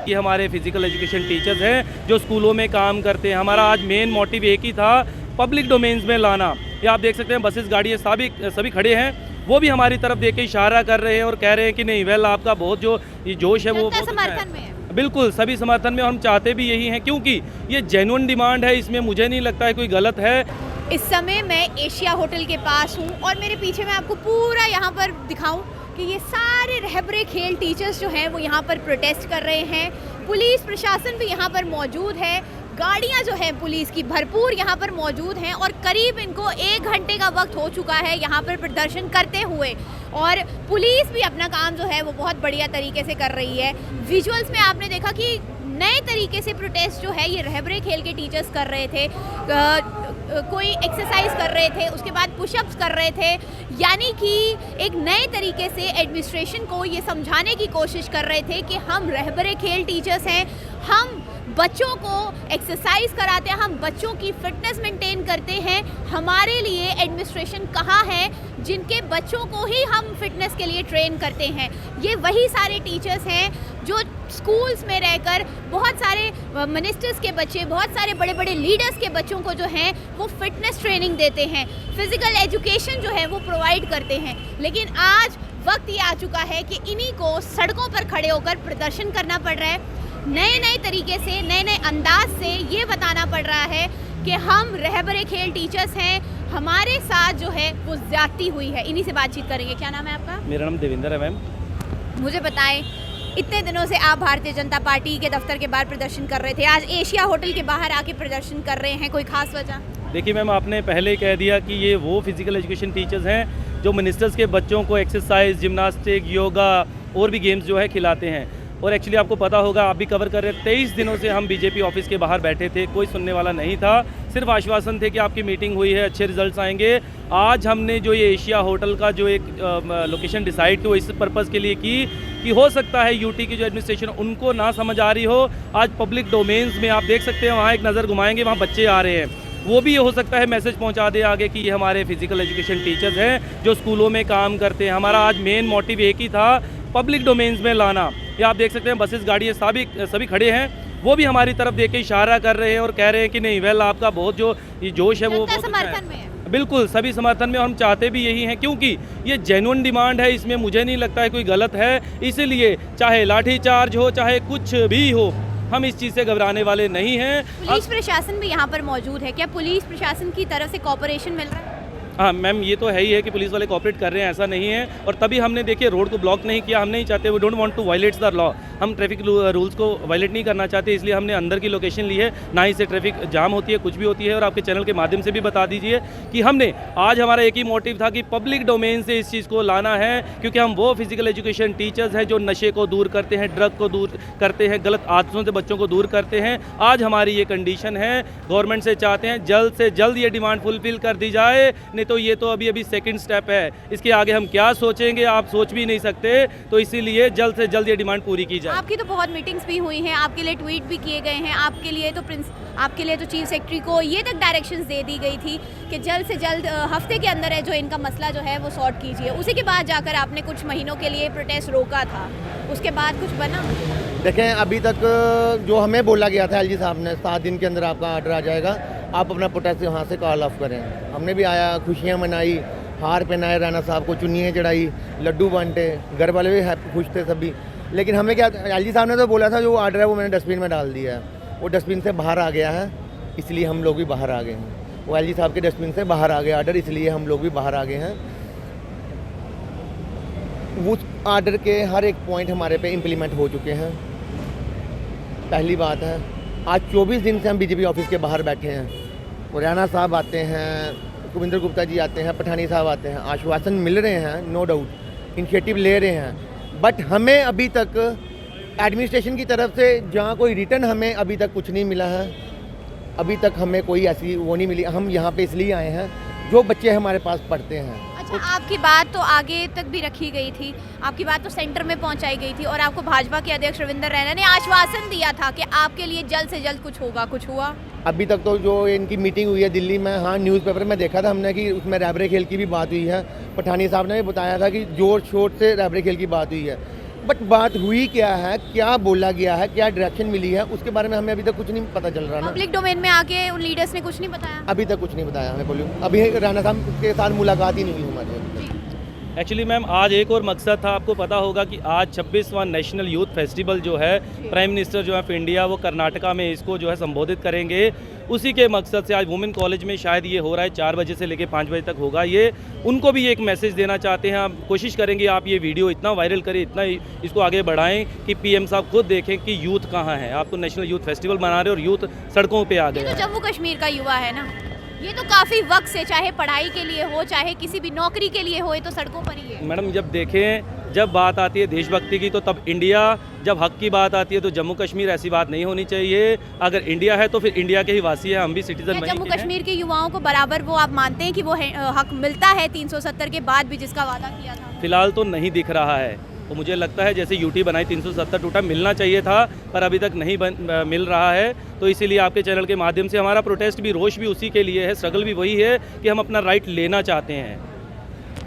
ये हमारे physical education teachers हैं जो स्कूलों में काम करते हैं। हमारा आज मेन मोटिव एक ही था, पब्लिक डोमेन्स में लाना। ये आप देख सकते हैं बसेस गाड़ियाँ सभी खड़े हैं, वो भी हमारी तरफ देख के इशारा कर रहे हैं और कह रहे हैं कि नहीं वेल आपका बहुत जो ये जोश है वो बहुत समर्थन में है। बिल्कुल सभी समर्थन में, और हम चाहते भी यही हैं क्योंकि ये जेन्युइन डिमांड है, इसमें मुझे नहीं लगता है कोई गलत है। इस समय मैं एशिया होटल के पास हूँ और मेरे पीछे मैं आपको पूरा यहाँ पर दिखाऊं कि ये सारे रहबरे खेल टीचर्स जो हैं वो यहाँ पर प्रोटेस्ट कर रहे हैं। पुलिस प्रशासन भी यहाँ पर मौजूद है, गाड़ियाँ जो हैं पुलिस की भरपूर यहाँ पर मौजूद हैं और करीब इनको 1 घंटे का वक्त हो चुका है यहाँ पर प्रदर्शन करते हुए, और पुलिस भी अपना काम जो है वो बहुत बढ़िया तरीके से कर रही है। विजुअल्स में आपने देखा कि नए तरीके से प्रोटेस्ट जो है ये रहबरे खेल के टीचर्स कर रहे थे। कोई एक्सरसाइज कर रहे थे, उसके बाद पुशअप्स कर रहे थे, यानी कि एक नए तरीके से एडमिनिस्ट्रेशन को ये समझाने की कोशिश कर रहे थे कि हम रहबरे खेल टीचर्स हैं, हम बच्चों को एक्सरसाइज कराते हैं, हम बच्चों की फिटनेस मेंटेन करते हैं। हमारे लिए एडमिनिस्ट्रेशन कहाँ है जिनके बच्चों को ही हम फिटनेस के लिए ट्रेन करते हैं। ये वही सारे टीचर्स हैं जो स्कूल्स में रहकर बहुत सारे मिनिस्टर्स के बच्चे, बहुत सारे बड़े बड़े लीडर्स के बच्चों को जो हैं वो फिटनेस ट्रेनिंग देते हैं, फिजिकल एजुकेशन जो है वो प्रोवाइड करते हैं। लेकिन आज वक्त ये आ चुका है कि इन्हीं को सड़कों पर खड़े होकर प्रदर्शन करना पड़ रहा है। नए तरीके से, नए अंदाज से ये बताना पड़ रहा है कि हम रहबरे खेल टीचर्स हैं, हमारे साथ जो है वो ज्यादती हुई है। इन्हीं से बातचीत करेंगे। क्या नाम है आपका? मेरा नाम देवेंद्र है मैम। मुझे बताएं, इतने दिनों से आप भारतीय जनता पार्टी के दफ्तर के बाहर प्रदर्शन कर रहे थे, आज एशिया होटल के बाहर आके प्रदर्शन कर रहे हैं, कोई खास वजह? देखिए मैम, आपने पहले ही कह दिया कि ये वो फिजिकल एजुकेशन टीचर्स हैं जो मिनिस्टर्स के बच्चों को एक्सरसाइज, जिम्नास्टिक, योगा और भी गेम्स जो है खिलाते हैं। और एक्चुअली आपको पता होगा, आप भी कवर कर रहे हैं, 23 दिनों से हम बीजेपी ऑफिस के बाहर बैठे थे, कोई सुनने वाला नहीं था, सिर्फ आश्वासन थे कि आपकी मीटिंग हुई है, अच्छे रिजल्ट्स आएंगे। आज हमने जो ये एशिया होटल का जो एक लोकेशन डिसाइड की वो इस पर्पज़ के लिए की कि हो सकता है यूटी की जो एडमिनिस्ट्रेशन उनको ना समझ आ रही हो। आज पब्लिक डोमेन्स में आप देख सकते हैं, वहाँ एक नज़र घुमाएंगे, वहाँ बच्चे आ रहे हैं, वो भी ये हो सकता है मैसेज पहुंचा दे आगे कि ये हमारे फिजिकल एजुकेशन टीचर्स हैं जो स्कूलों में काम करते हैं। हमारा आज मेन मोटिव एक ही था, पब्लिक डोमेन्स में लाना। ये आप देख सकते हैं बसेस गाड़ियाँ सभी खड़े हैं, वो भी हमारी तरफ देख के इशारा कर रहे हैं और कह रहे हैं कि नहीं वेल आपका बहुत जो ये जोश है वो बहुत समर्थन में है। बिल्कुल सभी समर्थन में, और हम चाहते भी यही हैं क्योंकि ये जेन्युइन डिमांड है, इसमें मुझे नहीं लगता है कोई गलत है। इसीलिए चाहे लाठीचार्ज हो, चाहे कुछ भी हो, हम इस चीज़ से घबराने वाले नहीं हैं। पुलिस प्रशासन भी यहाँ पर मौजूद है, क्या पुलिस प्रशासन की तरफ से कोऑपरेशन मिल रहा है? हाँ मैम, ये तो है ही है कि पुलिस वाले कोऑपरेट कर रहे हैं, ऐसा नहीं है। और तभी हमने देखिए रोड को ब्लॉक नहीं किया, हम नहीं चाहते, we don't want to violate the law, हम ट्रैफिक रूल्स को वायलेट नहीं करना चाहते, इसलिए हमने अंदर की लोकेशन ली है, ना ही से ट्रैफिक जाम होती है, कुछ भी होती है। और आपके चैनल के माध्यम से भी बता दीजिए कि हमने आज हमारा एक ही मोटिव था कि पब्लिक डोमेन से इस चीज़ को लाना है, क्योंकि हम वो फिजिकल एजुकेशन टीचर्स हैं जो नशे को दूर करते हैं, ड्रग को दूर करते हैं, गलत आदतों से बच्चों को दूर करते हैं। आज हमारी ये कंडीशन है, गवर्नमेंट से चाहते हैं जल्द से जल्द ये डिमांड फुलफिल कर दी जाए, नहीं तो ये तो अभी सेकंड स्टेप है, इसके आगे हम क्या सोचेंगे आप सोच भी नहीं सकते। तो इसीलिए जल्द से जल्द ये डिमांड पूरी की जाए। आपकी तो बहुत मीटिंग्स भी हुई हैं, आपके लिए ट्वीट भी किए गए हैं, आपके लिए तो चीफ सेक्रेटरी को ये तक डायरेक्शंस दे दी गई थी कि जल्द से जल्द हफ्ते के अंदर है जो इनका मसला जो है वो सॉर्ट कीजिए। उसी के बाद जाकर आपने कुछ महीनों के लिए प्रोटेस्ट रोका था, उसके बाद कुछ बना? देखें, अभी तक जो हमें बोला गया था एलजी साहब ने 7 दिन के अंदर आपका ऑर्डर आ जाएगा, आप अपना प्रोटेस्ट यहाँ से कॉल ऑफ करें। हमने भी आया, खुशियाँ मनाई, हार पहनाए राणा साहब को, चुन्नियाँ चढ़ाई, लड्डू बांटे, घर वाले भी खुश थे सभी। लेकिन हमें क्या, एलजी साहब ने तो बोला था जो ऑर्डर है वो मैंने डस्टबिन में डाल दिया है, वो डस्टबिन से बाहर आ गया है, इसलिए हम लोग भी बाहर आ गए हैं। वो एलजी साहब के डस्टबिन से बाहर आ गया ऑर्डर, इसलिए हम लोग भी बाहर आ गए हैं। उस ऑर्डर के हर एक पॉइंट हमारे पे इम्प्लीमेंट हो चुके हैं। पहली बात है, आज 24 दिन से हम बीजेपी ऑफिस के बाहर बैठे हैं। राणा साहब आते हैं, कुविंदर गुप्ता जी आते हैं, पठानी साहब आते हैं, आश्वासन मिल रहे हैं, नो डाउट इनिशिएटिव ले रहे हैं, बट हमें अभी तक एडमिनिस्ट्रेशन की तरफ से जहाँ कोई रिटर्न हमें अभी तक कुछ नहीं मिला है। अभी तक हमें कोई ऐसी वो नहीं मिली। हम यहाँ पे इसलिए आए हैं, जो बच्चे हमारे पास पढ़ते हैं। अच्छा, आपकी बात तो आगे तक भी रखी गई थी, आपकी बात तो सेंटर में पहुंचाई गई थी, और आपको भाजपा के अध्यक्ष रविंद्र रैना ने आश्वासन दिया था कि आपके लिए जल्द से जल्द कुछ होगा, कुछ हुआ? अभी तक तो जो इनकी मीटिंग हुई है दिल्ली में, हाँ न्यूज़पेपर में देखा था हमने कि उसमें रहबरे खेल की भी बात हुई है। पठानी साहब ने भी बताया था कि जोर शोर से रहबरे खेल की बात हुई है, बट बात हुई क्या है, क्या बोला गया है, क्या डायरेक्शन मिली है, उसके बारे में हमें अभी तक कुछ नहीं पता चल रहा ना। पब्लिक डोमेन में आके उन लीडर्स ने कुछ नहीं बताया? अभी तक कुछ नहीं बताया हमें। बोलिए, अभी राणा साहब के साथ मुलाकात ही नहीं हुई हमारी। एक्चुअली मैम आज एक और मकसद था, आपको पता होगा कि आज 26वां नेशनल यूथ फेस्टिवल जो है प्राइम मिनिस्टर जो है ऑफ इंडिया वो कर्नाटका में इसको जो है संबोधित करेंगे। उसी के मकसद से आज वुमेन कॉलेज में शायद ये हो रहा है, 4 बजे से लेकर 5 बजे तक होगा ये। उनको भी एक मैसेज देना चाहते हैं, हम कोशिश करेंगे आप ये वीडियो इतना वायरल करें, इतना इसको आगे बढ़ाएं कि पीएम साहब खुद देखें कि यूथ कहाँ है। आप तो नेशनल यूथ फेस्टिवल मना रहे हो और यूथ सड़कों पर आ ये गए। तो जम्मू कश्मीर का युवा है ना, ये तो काफ़ी वक्त से चाहे पढ़ाई के लिए हो चाहे किसी भी नौकरी के लिए हो, ये तो सड़कों पर ही है। मैडम जब देखें, जब बात आती है देशभक्ति की तो तब इंडिया, जब हक की बात आती है तो जम्मू कश्मीर, ऐसी बात नहीं होनी चाहिए। अगर इंडिया है तो फिर इंडिया के ही वासी है, हम भी सिटीजन क्या जम्मू कश्मीर के युवाओं को बराबर वो आप मानते हैं कि वो हक मिलता है 370 के बाद भी जिसका वादा किया था? फिलहाल तो नहीं दिख रहा है। तो मुझे लगता है जैसे यूटी बनाई 370 टूटा, मिलना चाहिए था पर अभी तक नहीं मिल रहा है। तो इसीलिए आपके चैनल के माध्यम से हमारा प्रोटेस्ट भी, रोष भी उसी के लिए है, स्ट्रगल भी वही है कि हम अपना राइट लेना चाहते हैं।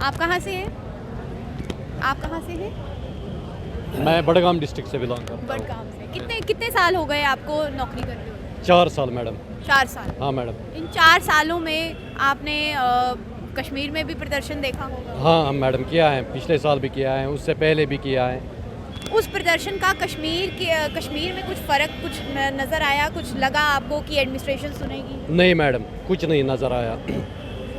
आप कहाँ से हैं? आप कहाँ से हैं? मैं बड़गाम डिस्ट्रिक्ट से बिलोंग करता हूँ। बड़गाम से। कितने साल हो गए आपको नौकरी करते हुए? 4 साल मैडम। 4 साल। हाँ मैडम। इन 4 सालों में आपने कश्मीर में भी प्रदर्शन देखा होगा? हाँ मैडम, किया है, पिछले साल भी किया है, उससे पहले भी किया है। उस प्रदर्शन का कश्मीर में कुछ फ़र्क कुछ नज़र आया, कुछ लगा आपको कि एडमिनिस्ट्रेशन सुनेगी? नहीं मैडम, कुछ नहीं नज़र आया।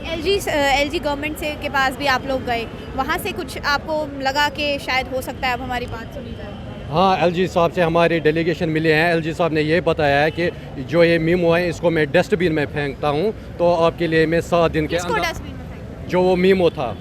एलजी गवर्नमेंट से के पास भी आप लोग गए, वहाँ से कुछ आपको लगा कि शायद हो सकता है अब हमारी बात सुनी जाए? हाँ, एलजी साहब से हमारे डेलीगेशन मिले हैं। एलजी साहब ने ये बताया है कि जो ये मीमो है इसको मैं डस्टबिन में फेंकता हूँ, तो आपके लिए मैं 7 दिन के अंदर, डस्टबिन में फेंकते? जो वो मीमो था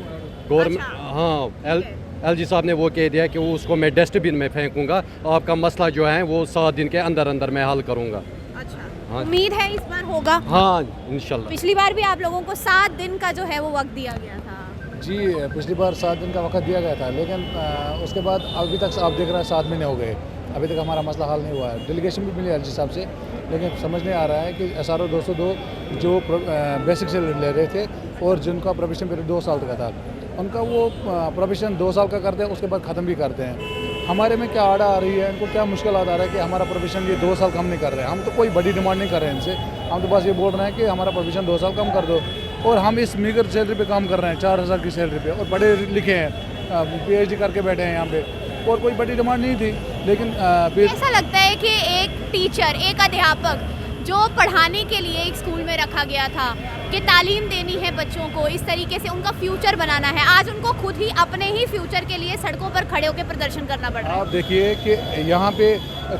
गवर्नमेंट, अच्छा। हाँ एलजी साहब ने वो कह दिया कि वो उसको मैं डस्टबिन में फेंकूँगा, आपका मसला जो है वो 7 दिन के अंदर अंदर मैं हल करूँगा। अच्छा, हाँ। उम्मीद है इस बार होगा? हाँ इंशाल्लाह। पिछली बार भी आप लोगों को 7 दिन का जो है वो वक्त दिया गया था। जी, पिछली बार 7 दिन का वक्त दिया गया था, लेकिन उसके बाद अभी तक आप देख रहे हैं 7 महीने हो गए, अभी तक हमारा मसला हल नहीं हुआ है। डेलीगेशन भी मिली एलजी साहब से, लेकिन समझ नहीं आ रहा है कि SRO 202 जो बेसिक से ले रहे थे और जिनका प्रोविशन पीरियड 2 साल का था, उनका वो प्रोविशन 2 साल का करते हैं, उसके बाद ख़त्म भी करते हैं। हमारे में क्या आड़ा आ रही है, इनको क्या मुश्किल आ रहा है कि हमारा प्रोविशन ये 2 साल कम नहीं कर रहे हैं। हम तो कोई बड़ी डिमांड नहीं कर रहे हैं इनसे, हम तो बस ये बोल रहे हैं कि हमारा प्रोविशन 2 साल कम कर दो। और हम इस मीगर सैलरी पे काम कर रहे हैं, 4000 की सैलरी पे, और पढ़े लिखे हैं, PhD करके बैठे हैं यहाँ पे, और कोई बड़ी डिमांड नहीं थी। लेकिन ऐसा लगता है कि एक टीचर, एक अध्यापक जो पढ़ाने के लिए एक स्कूल में रखा गया था कि तालीम देनी है बच्चों को, इस तरीके से उनका फ्यूचर बनाना है, आज उनको खुद ही अपने ही फ्यूचर के लिए सड़कों पर खड़े होकर प्रदर्शन करना पड़ रहा है। आप देखिए कि यहाँ पे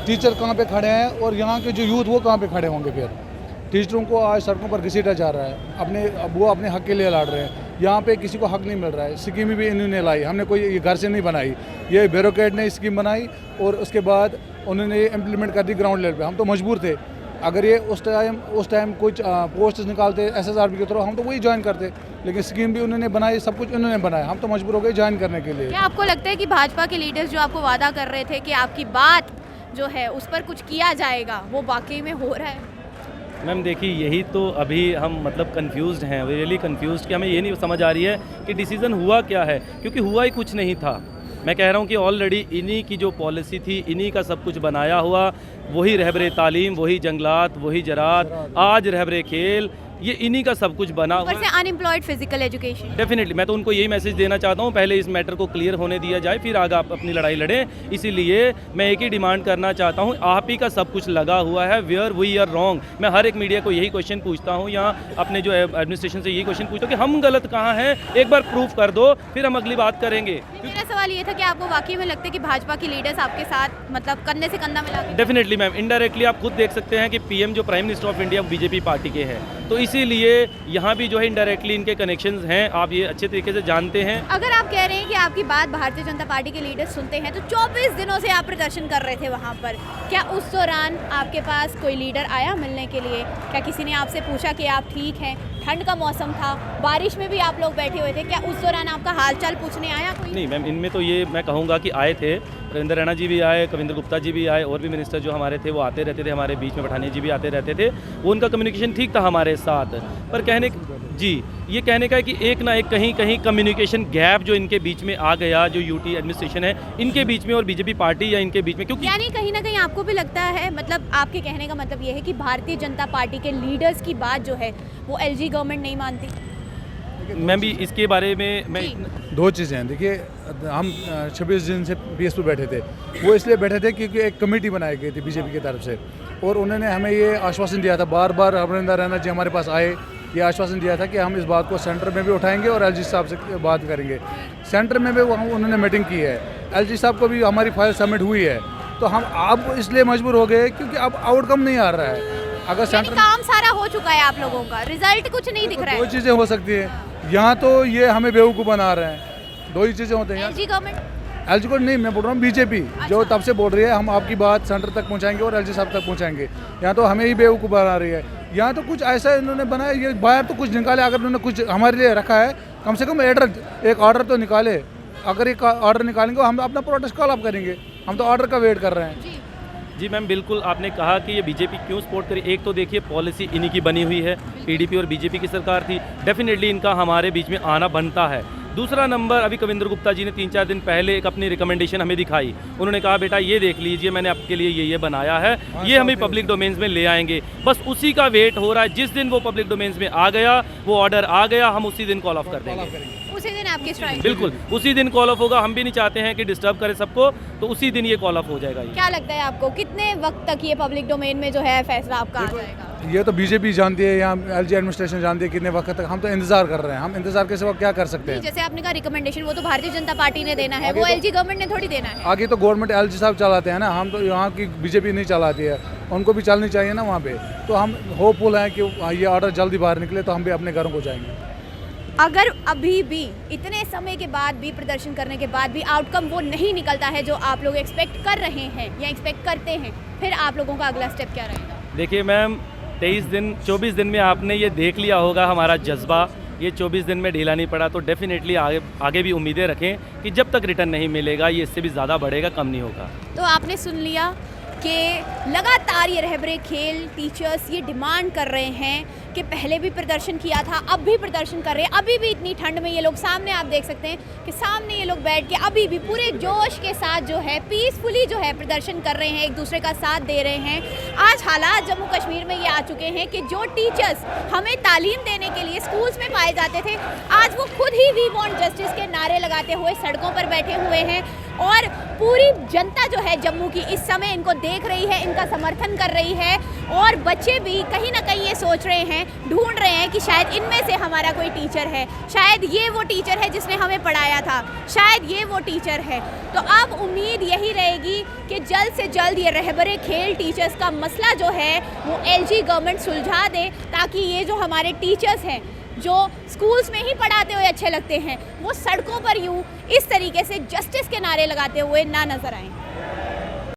टीचर कहाँ पे खड़े हैं और यहाँ के जो यूथ वो कहाँ पे खड़े होंगे। फिर टीचरों को आज सड़कों पर घसीटा जा रहा है, वो अपने हक के लिए लड़ रहे हैं। यहाँ पे किसी को हक नहीं मिल रहा है। स्कीम भी इन्होंने लाई, हमने कोई ये घर से नहीं बनाई, ये ब्यूरोक्रेट ने स्कीम बनाई और उसके बाद उन्होंने ये इम्प्लीमेंट कर दी ग्राउंड लेवल पे। हम तो मजबूर थे, अगर ये उस टाइम कुछ पोस्ट निकालते SSRB के थ्रू, हम तो वही ज्वाइन करते, लेकिन स्कीम भी उन्होंने बनाई, सब कुछ उन्होंने बनाया, हम तो मजबूर हो गए ज्वाइन करने के लिए। क्या आपको लगता है कि भाजपा के लीडर्स जो आपको वादा कर रहे थे कि आपकी बात जो है उस पर कुछ किया जाएगा, वो वाकई में हो रहा है? मैम देखिए, यही तो अभी हम मतलब कंफ्यूज्ड हैं, रियली कंफ्यूज्ड, कि हमें ये नहीं समझ आ रही है कि डिसीज़न हुआ क्या है, क्योंकि हुआ ही कुछ नहीं था। मैं कह रहा हूँ कि ऑलरेडी इन्हीं की जो पॉलिसी थी, इन्हीं का सब कुछ बनाया हुआ, वही रहबरे तालीम, वही जंगलात, वही ज़राअत, आज रहबरे खेल, ये इन्हीं का सब कुछ बना हुआ ऊपर से अनएम्प्लॉयड फिजिकल एजुकेशन। डेफिनेटली मैं तो उनको यही मैसेज देना चाहता हूँ, पहले इस मैटर को क्लियर होने दिया जाए, फिर आगे आप अपनी लड़ाई लड़ें। इसीलिए मैं एक ही डिमांड करना चाहता हूँ, आप ही का सब कुछ लगा हुआ है, वेयर वी आर रॉन्ग। मैं हर एक मीडिया को यही क्वेश्चन पूछता हूँ, यहाँ अपने जो एडमिनिस्ट्रेशन से यही क्वेश्चन पूछता हूँ कि हम गलत कहाँ हैं, एक बार प्रूफ कर दो, फिर हम अगली बात करेंगे। मेरा सवाल ये था कि आपको वाकई में लगता है कि भाजपा के लीडर्स आपके साथ मतलब कंधे से कंधा मिला के? डेफिनेटली मैम, इनडायरेक्टली आप खुद देख सकते हैं कि पीएम जो prime minister of India BJP party के हैं, तो इसीलिए यहाँ भी जो है इनडायरेक्टली इनके कनेक्शंस हैं, आप ये अच्छे तरीके से जानते हैं। अगर आप कह रहे हैं कि आपकी बात भारतीय जनता पार्टी के लीडर्स सुनते हैं, तो 24 दिनों से आप प्रदर्शन कर रहे थे वहाँ पर, क्या उस दौरान आपके पास कोई लीडर आया मिलने के लिए? क्या किसी ने आपसे पूछा कि आप ठीक हैं? ठंड का मौसम था, बारिश में भी आप लोग बैठे हुए थे, क्या उस दौरान आपका हालचाल पूछने आया कोई? नहीं मैम, इनमें तो ये मैं कहूँगा कि आए थे, रविंद्र रैना जी भी आए, कविंद्र गुप्ता जी भी आए, और भी मिनिस्टर जो हमारे थे वो आते रहते थे हमारे बीच में, पठानिया जी भी आते रहते थे। वो उनका कम्युनिकेशन ठीक था हमारे साथ, पर ये कहने का है कि एक ना एक कहीं कम्युनिकेशन गैप जो इनके बीच में आ गया, जो यूटी एडमिनिस्ट्रेशन है इनके बीच में और बीजेपी पार्टी या इनके बीच में, क्योंकि यानी कहीं ना कहीं आपको भी लगता है, मतलब आपके कहने का मतलब ये है कि भारतीय जनता पार्टी के लीडर्स की बात जो है वो एलजी गवर्नमेंट नहीं मानती? मैं भी इसके बारे में दो चीज़ें हैं। देखिए, हम 26 दिन से पीएस पे बैठे थे, वो इसलिए बैठे थे क्योंकि एक कमेटी बनाई गई थी बीजेपी की तरफ से, और उन्होंने हमें ये आश्वासन दिया था, बार बार रविंद्र रैना जी हमारे पास आए, ये आश्वासन दिया था कि हम इस बात को सेंटर में भी उठाएंगे और एलजी साहब से बात करेंगे। सेंटर में भी उन्होंने मीटिंग की है, एलजी साहब को भी हमारी फाइल सबमिट हुई है, तो हम अब इसलिए मजबूर हो गए क्योंकि अब आउटकम नहीं आ रहा है। अगर सेंटर काम सारा हो चुका है आप लोगों का, रिजल्ट कुछ नहीं दिख रहा है। दो चीज़ें हो सकती है, यहाँ तो ये हमें बेवकूफ़ बना रहे हैं, दो ही चीज़ें होते हैं। एलजी गवर्नमेंट, एलजी को नहीं, मैं बोल रहा हूँ बीजेपी जो तब से बोल रही है हम आपकी बात सेंटर तक पहुँचाएंगे और एलजी साहब तक पहुँचाएंगे, यहाँ तो हमें ही बेवकूफ़ बना रही है। यहाँ तो कुछ ऐसा इन्होंने बनाया, ये बाहर तो कुछ निकाले, अगर उन्होंने कुछ हमारे लिए रखा है कम से कम एक ऑर्डर तो निकाले। अगर एक ऑर्डर निकालेंगे हम अपना प्रोटेस्ट कॉल अप करेंगे, हम तो ऑर्डर का वेट कर रहे हैं। जी मैम, बिल्कुल आपने कहा कि ये बीजेपी क्यों सपोर्ट करी। एक तो देखिए पॉलिसी इन्हीं की बनी हुई है, पीडीपी और बीजेपी की सरकार थी, डेफिनेटली इनका हमारे बीच में आना बनता है। दूसरा नंबर, अभी कविंद्र गुप्ता जी ने 3-4 दिन पहले एक अपनी रिकमेंडेशन हमें दिखाई, उन्होंने कहा बेटा ये देख लीजिए मैंने आपके लिए ये बनाया है, ये हमें पब्लिक डोमेन्स में ले आएंगे। बस उसी का वेट हो रहा है, जिस दिन वो पब्लिक डोमेन्स में आ गया, वो ऑर्डर आ गया, हम उसी दिन कॉल ऑफ कर देंगे। उसी दिन आपकी स्ट्राइक? बिल्कुल उसी दिन कॉल ऑफ होगा। हम भी नहीं चाहते हैं कि डिस्टर्ब करें सबको, तो उसी दिन ये कॉल ऑफ हो जाएगा। क्या लगता है आपको कितने वक्त तक ये पब्लिक डोमेन में जो है फैसला आपका आ जाएगा? ये तो बीजेपी जानती है, यहाँ एलजी एडमिनिस्ट्रेशन जानती है कितने वक्त तक। हम तो इंतजार कर रहे हैं, हम इंतजार के सिवा क्या कर सकते हैं। जैसे आपने कहा रिकमेंडेशन वो तो भारतीय जनता पार्टी ने देना है, वो एलजी गवर्नमेंट ने थोड़ी देना है। आगे तो गवर्नमेंट एलजी साहब चलाते हैं ना, हम तो यहाँ की बीजेपी नहीं चलाती है, उनको भी चलनी चाहिए ना वहाँ पे। तो हम होपफुल हैं कि ये ऑर्डर जल्दी बाहर निकले तो हम भी अपने घरों को जाएंगे। अगर अभी भी इतने समय के बाद भी, प्रदर्शन करने के बाद भी आउटकम वो नहीं निकलता है जो आप लोग एक्सपेक्ट कर रहे हैं या एक्सपेक्ट करते हैं, फिर आप लोगों का अगला स्टेप क्या रहेगा? देखिए मैम, 24 दिन में आपने ये देख लिया होगा हमारा जज्बा, ये 24 दिन में ढीला नहीं पड़ा, तो डेफिनेटली आगे भी उम्मीदें रखें कि जब तक रिटर्न नहीं मिलेगा ये इससे भी ज़्यादा बढ़ेगा, कम नहीं होगा। तो आपने सुन लिया कि लगातार ये रहबरे खेल टीचर्स ये डिमांड कर रहे हैं कि पहले भी प्रदर्शन किया था, अब भी प्रदर्शन कर रहे हैं। अभी भी इतनी ठंड में ये लोग, सामने आप देख सकते हैं कि सामने ये लोग बैठ के अभी भी पूरे जोश के साथ जो है पीसफुली जो है प्रदर्शन कर रहे हैं, एक दूसरे का साथ दे रहे हैं। आज हालात जम्मू कश्मीर में ये आ चुके हैं कि जो टीचर्स हमें तालीम देने के लिए स्कूल्स में पाए जाते थे, आज वो खुद ही वी वांट जस्टिस के नारे लगाते हुए सड़कों पर बैठे हुए हैं, और पूरी जनता जो है जम्मू की इस समय इनको देख रही है, इनका समर्थन कर रही है। और बच्चे भी कहीं ना कहीं ये सोच रहे हैं, ढूंढ रहे हैं कि शायद इनमें से हमारा कोई टीचर है, शायद ये वो टीचर है जिसने हमें पढ़ाया था, शायद ये वो टीचर है। तो अब उम्मीद यही रहेगी कि जल्द से जल्द ये रहबरे खेल टीचर्स का मसला जो है वो एलजी गवर्नमेंट सुलझा दे, ताकि ये जो हमारे टीचर्स हैं जो स्कूल्स में ही पढ़ाते हुए अच्छे लगते हैं, वो सड़कों पर यूँ इस तरीके से जस्टिस के नारे लगाते हुए ना नजर आएं।